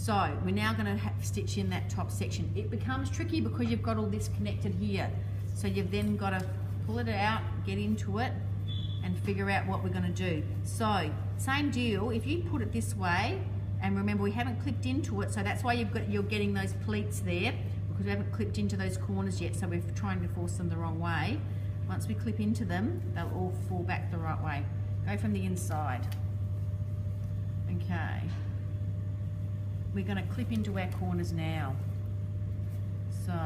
So we're now going to stitch in that top section. It becomes tricky because you've got all this connected here. So you've then got to pull it out, get into it, and figure out what we're going to do. So same deal, if you put it this way, and remember we haven't clipped into it, so that's why you're getting those pleats there, because we haven't clipped into those corners yet, so we're trying to force them the wrong way. Once we clip into them, they'll all fall back the right way. Go from the inside. Okay. We're going to clip into our corners now. So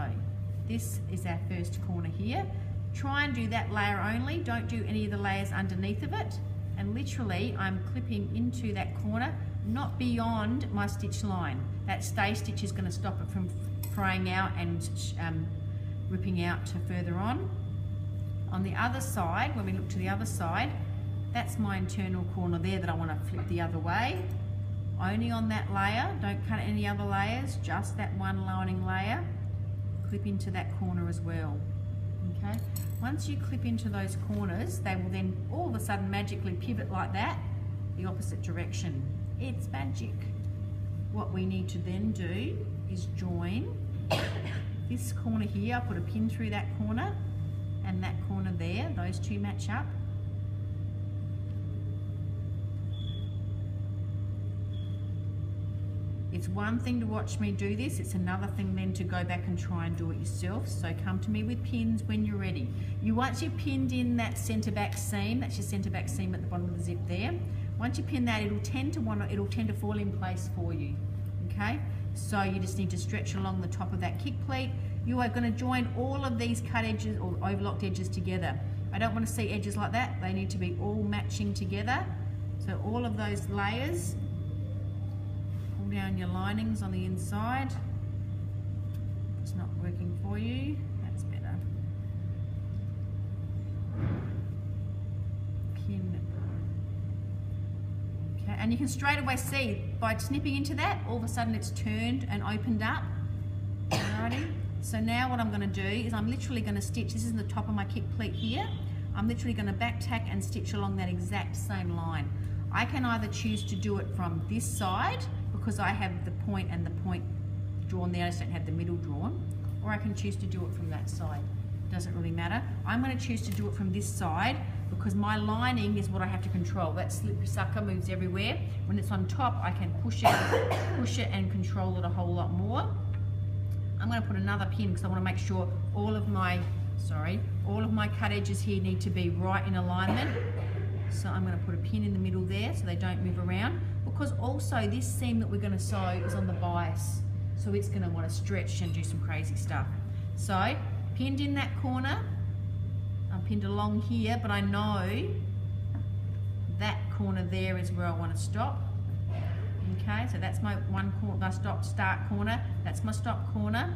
this is our first corner here. Try and do that layer only, don't do any of the layers underneath of it. And literally I'm clipping into that corner, not beyond my stitch line. That stay stitch is going to stop it from fraying out and ripping out to further on. On the other side, when we look to the other side, that's my internal corner there that I want to flip the other way. Only on that layer, don't cut any other layers, just that one lining layer. Clip into that corner as well. Okay. Once you clip into those corners, they will then all of a sudden magically pivot like that, the opposite direction. It's magic. What we need to then do is join this corner here. I'll put a pin through that corner and that corner there. Those two match up. It's one thing to watch me do this, it's another thing then to go back and try and do it yourself. So come to me with pins when you're ready. Once you've pinned in that centre back seam, that's your centre back seam at the bottom of the zip there. Once you pin that, it'll tend to fall in place for you. Okay? So you just need to stretch along the top of that kick pleat. You are going to join all of these cut edges or overlocked edges together. I don't want to see edges like that. They need to be all matching together. So all of those layers. Pull down your linings on the inside. It's not working for you. That's better. Pin. Okay, and you can straight away see by snipping into that, all of a sudden it's turned and opened up. Alrighty. So now what I'm going to do is I'm literally going to stitch. This is the top of my kick pleat here. I'm literally going to back tack and stitch along that exact same line. I can either choose to do it from this side, because I have the point and the point drawn there, I just don't have the middle drawn, or I can choose to do it from that side. It doesn't really matter. I'm going to choose to do it from this side because my lining is what I have to control. That slippery sucker moves everywhere. When it's on top, I can push it and control it a whole lot more. I'm going to put another pin because I want to make sure all of my cut edges here need to be right in alignment. So I'm going to put a pin in the middle there so they don't move around, because also this seam that we're going to sew is on the bias, so it's going to want to stretch and do some crazy stuff. So pinned in that corner, I'm pinned along here, but I know that corner there is where I want to stop. Okay, so that's my one corner, my start corner, that's my stop corner.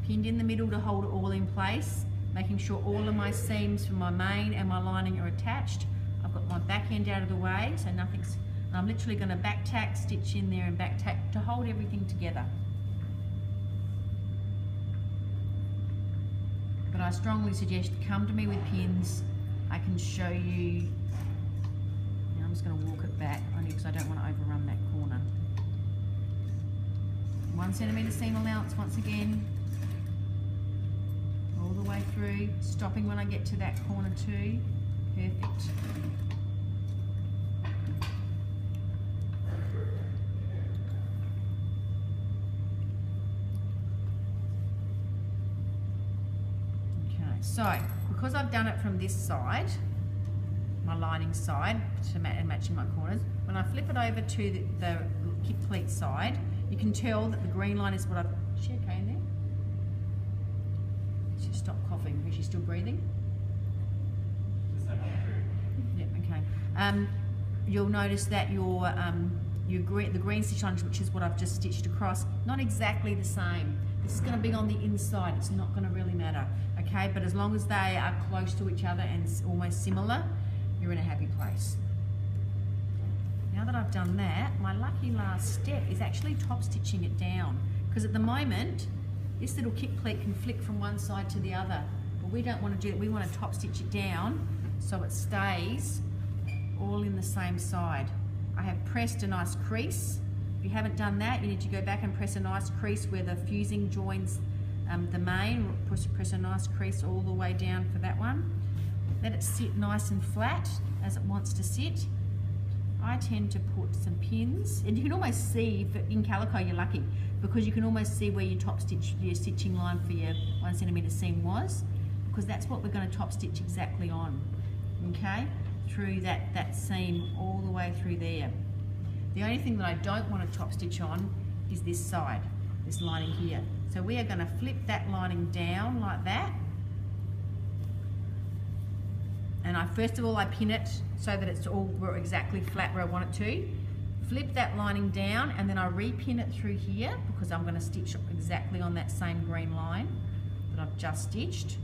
Pinned in the middle to hold it all in place, making sure all of my seams from my main and my lining are attached. I've got my back end out of the way, so nothing's, I'm literally going to back tack, stitch in there and back tack to hold everything together. But I strongly suggest come to me with pins. I can show you. Now I'm just going to walk it back only because I don't want to overrun that corner. 1 centimetre seam allowance once again. All the way through, stopping when I get to that corner too. Perfect. So, because I've done it from this side, my lining side, and matching my corners, when I flip it over to the kick pleat side, you can tell that the green line is what I've... Is she okay in there? She stopped coughing. Is she still breathing? Yeah, okay. You'll notice that the green stitch line, which is what I've just stitched across, not exactly the same. This is going to be on the inside, it's not going to really matter, okay? But as long as they are close to each other and almost similar, you're in a happy place. Now that I've done that, my lucky last step is actually top stitching it down, because at the moment, this little kick pleat can flick from one side to the other, but we don't want to do that. We want to top stitch it down so it stays all in the same side. I have pressed a nice crease If you haven't done that, you need to go back and press a nice crease where the fusing joins the main. Press a nice crease all the way down for that one. Let it sit nice and flat as it wants to sit. I tend to put some pins, and you can almost see, in calico you're lucky, because you can almost see where your top stitch, your stitching line for your 1 centimetre seam was, because that's what we're going to top stitch exactly on, okay, through that seam all the way through there. The only thing that I don't want to top stitch on is this side, this lining here. So we are going to flip that lining down like that, and first of all I pin it so that it's all exactly flat where I want it to. Flip that lining down, and then I repin it through here because I'm going to stitch exactly on that same green line that I've just stitched.